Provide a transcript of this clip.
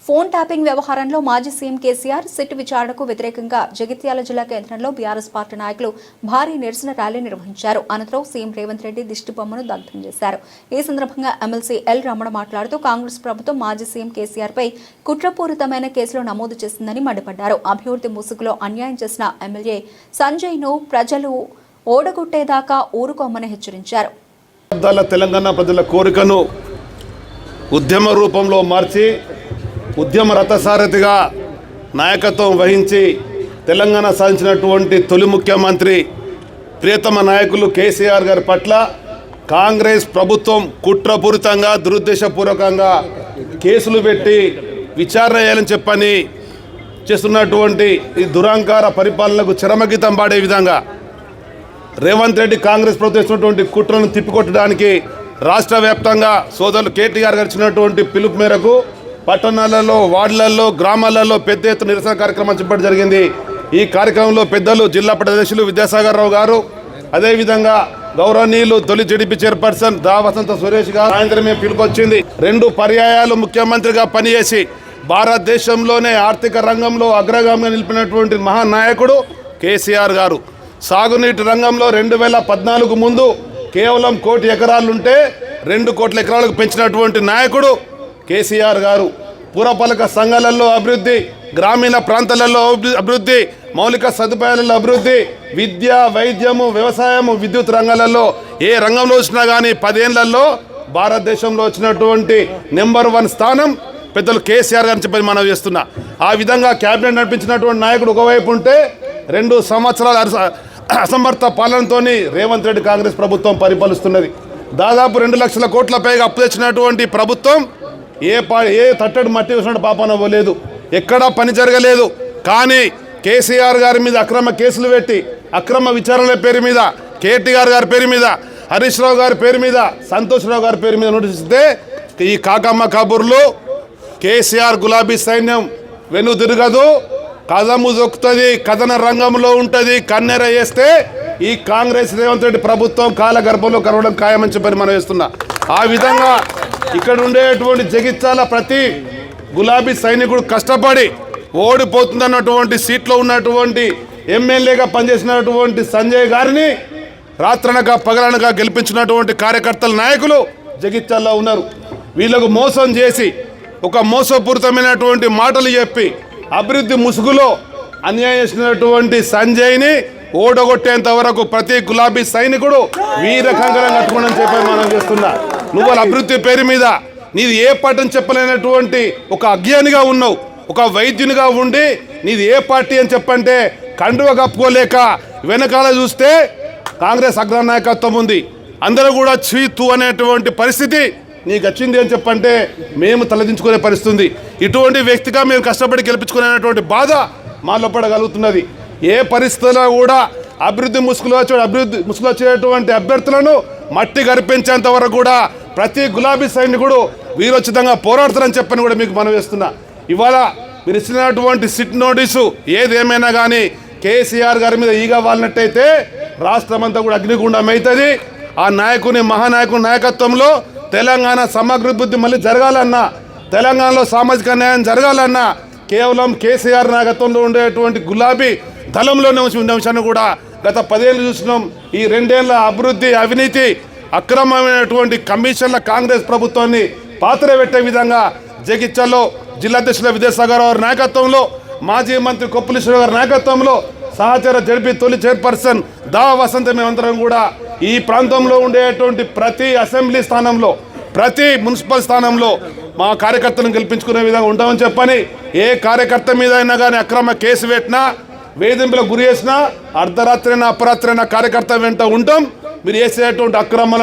Phone tapping వ్యవహారంలో మాజీ CM KCR SIT విచారణకు వ్యతిరేకంగా జగిత్యాల జిల్లా కేంద్రంలో బీఆర్ఎస్ పార్టీ నాయకులు భారీ నిరసన ర్యాలీ నిర్వహించారు. అనంతరం సీఎం రేవంత్ రెడ్డి దిష్టిబొమ్మను దగ్ధం చేశారు. ఈ సందర్భంగా ఎమ్మెల్సీ ఎల్ రమణ మాట్లాడుతూ కాంగ్రెస్ ప్రభుత్వం మాజీ సీఎం కేసీఆర్ పై కుట్రపూరితమైన కేసులు నమోదు చేసిందని మండిపడ్డారు. అభివృద్ధి ముసుగులో అన్యాయం చేసిన ఎమ్మెల్యే సంజయ్ ను ప్రజలు ఓడగొట్టేదాకా ఊరుకోమని హెచ్చరించారు. తెలంగాణ ప్రజల కోరికను ఉద్యమ రూపంలో మార్చి ఉద్యమ రథసారథిగా నాయకత్వం వహించి తెలంగాణ సాధించినటువంటి తొలి ముఖ్యమంత్రి ప్రియతమ నాయకులు కేసీఆర్ గారి పట్ల కాంగ్రెస్ ప్రభుత్వం కుట్రపూరితంగా దురుద్దేశపూర్వకంగా కేసులు పెట్టి విచారణ చేయాలని చెప్పని చేస్తున్నటువంటి ఈ దురహంకార పరిపాలనకు చరమగీతం పాడే విధంగా రేవంత్ రెడ్డి కాంగ్రెస్ ప్రభుత్వం ఇచ్చినటువంటి కుట్రను తిప్పికొట్టడానికి రాష్ట్ర వ్యాప్తంగా సోదరులు కేటీఆర్ గారు ఇచ్చినటువంటి పిలుపు మేరకు పట్టణాలలో, వార్డులలో, గ్రామాలలో పెద్ద ఎత్తున నిరసన కార్యక్రమం చేపట్టడం జరిగింది. ఈ కార్యక్రమంలో పెద్దలు జిల్లా అధ్యక్షులు విద్యాసాగర్ రావు గారు, అదేవిధంగా గౌరవనీయులు తొలి జెడిపి చైర్పర్సన్ దా వసంత సురేష్ గారు సాయంత్రమే పిలుపొచ్చింది. 2 పర్యాయాలు ముఖ్యమంత్రిగా పనిచేసి భారతదేశంలోనే ఆర్థిక రంగంలో అగ్రగామిగా నిలిపినటువంటి మహానాయకుడు కేసీఆర్ గారు. సాగునీటి రంగంలో 2014 ముందు కేవలం 1 కోటి ఎకరాలుంటే 2 కోట్ల ఎకరాలకు పెంచినటువంటి నాయకుడు కేసీఆర్ గారు. పురపాలక సంఘాలలో అభివృద్ధి, గ్రామీణ ప్రాంతాలలో అభివృద్ధి, మౌలిక సదుపాయాలలో అభివృద్ధి, విద్య, వైద్యము, వ్యవసాయము, విద్యుత్ రంగాలలో ఏ రంగంలో వచ్చినా కానీ 10 ఏళ్లలో భారతదేశంలో వచ్చినటువంటి నెంబర్ 1 స్థానం పెద్దలు కేసీఆర్ గారిని చెప్పి మనం చేస్తున్నా. ఆ విధంగా క్యాబినెట్ నడిపించినటువంటి నాయకుడు ఒకవైపు ఉంటే 2 సంవత్సరాల అసమర్థ పాలనతో రేవంత్ రెడ్డి కాంగ్రెస్ ప్రభుత్వం పరిపాలిస్తున్నది. దాదాపు 2 లక్షల కోట్ల పైగా అప్పు తెచ్చినటువంటి ప్రభుత్వం ఏ తట్టడు మట్టి వేసినట్టు పాపన పోలేదు, ఎక్కడా పని జరగలేదు. కానీ కేసీఆర్ గారి మీద అక్రమ కేసులు పెట్టి అక్రమ విచారణల పేరు మీద, కేటీఆర్ గారి పేరు మీద, హరీష్ రావు గారి పేరు మీద, సంతోష్ రావు గారి పేరు మీద నోటీస్ ఇస్తే ఈ కాకమ్మ కబుర్లు కేసీఆర్ గులాబీ సైన్యం వెను తిరగదు, కదము దొక్కుతుంది, కథన రంగంలో ఉంటుంది. కన్నెర వేస్తే ఈ కాంగ్రెస్ రేవంత్ రెడ్డి ప్రభుత్వం కాలగర్భంలో కరవడం ఖాయమని చెప్పని మనం వేస్తున్నా. ఆ విధంగా ఇక్కడ ఉండేటువంటి జగిత్యాల ప్రతి గులాబీ సైనికుడు కష్టపడి ఓడిపోతుందన్నటువంటి సీట్లో ఉన్నటువంటి ఎమ్మెల్యేగా పనిచేసినటువంటి సంజయ్ గారిని రాత్రనక పగలనక గెలిపించినటువంటి కార్యకర్తల నాయకులు జగిత్యాల్లో ఉన్నారు. వీళ్ళకు మోసం చేసి ఒక మోసపూరితమైనటువంటి మాటలు చెప్పి అభివృద్ధి ముసుగులో అన్యాయం చేసినటువంటి సంజయ్ని ఓడగొట్టేంత వరకు ప్రతి గులాబీ సైనికుడు వీర కంకణం కట్టుకోవడం చెప్పి మనం చేస్తున్నా. నువ్వు అభివృద్ధి పేరు మీద నీది ఏ పార్టీ అని చెప్పలేనటువంటి ఒక అజ్ఞానిగా ఉన్నావు. ఒక వైద్యునిగా ఉండి నీది ఏ పార్టీ అని చెప్పంటే కండువ కప్పుకోలేక వెనకాల చూస్తే కాంగ్రెస్ అగ్రనాయకత్వం ఉంది. అందరూ కూడా చీతు అనేటువంటి పరిస్థితి నీకు వచ్చింది అని చెప్పంటే మేము తలదించుకునే పరిస్థితి ఉంది. ఇటువంటి వ్యక్తిగా మేము కష్టపడి గెలిపించుకునేటువంటి బాధ మా లోపల కలుగుతున్నది. ఏ పరిస్థితుల్లో కూడా అభివృద్ధి ముసుగులో వచ్చేటువంటి అభ్యర్థులను మట్టి గరిపించేంత వరకు కూడా ప్రతి గులాబీ సైనికుడు వీరోచితంగా పోరాడతారని చెప్పని కూడా మీకు మనం వేస్తున్నా. ఇవాళ మీరు ఇచ్చినటువంటి సిట్ నోటీసు ఏదేమైనా కానీ కేసీఆర్ గారి మీద ఈగ వాలినట్టయితే రాష్ట్రం అంతా కూడా అగ్నిగుండం అవుతుంది. ఆ నాయకుని మహానాయకుని నాయకత్వంలో తెలంగాణ సమగ్రాభివృద్ధి మళ్ళీ జరగాలన్నా, తెలంగాణలో సామాజిక న్యాయం జరగాలన్నా కేవలం కేసీఆర్ నాయకత్వంలో ఉండేటువంటి గులాబీ దళంలోనే ఉండే అంశాన్ని కూడా గత 10 ఏళ్ళు చూసినాం. ఈ 2 ఏళ్ల అభివృద్ధి, అవినీతి, అక్రమమైనటువంటి కమిషన్ల కాంగ్రెస్ ప్రభుత్వాన్ని పాత్ర పెట్టే విధంగా జగిత్యాల్లో జిల్లా అధ్యక్షుల విద్యాసాగర్ గారి నాయకత్వంలో, మాజీ మంత్రి కొప్పులీశ్వర గారి నాయకత్వంలో, సహచర జడ్పీ తొలి చైర్పర్సన్ దా వసంత మేమందరం కూడా ఈ ప్రాంతంలో ఉండేటువంటి ప్రతి అసెంబ్లీ స్థానంలో, ప్రతి మున్సిపల్ స్థానంలో మా కార్యకర్తలను గెలిపించుకునే విధంగా ఉంటామని చెప్పని, ఏ కార్యకర్త మీద అయినా కానీ అక్రమ కేసు పెట్టినా, వేధింపులకు గురి చేసినా, అర్ధరాత్రైనా అపరాత్రైనా కార్యకర్త వెంట ఉంటాం. మీరు చేసేటువంటి అక్రమాలను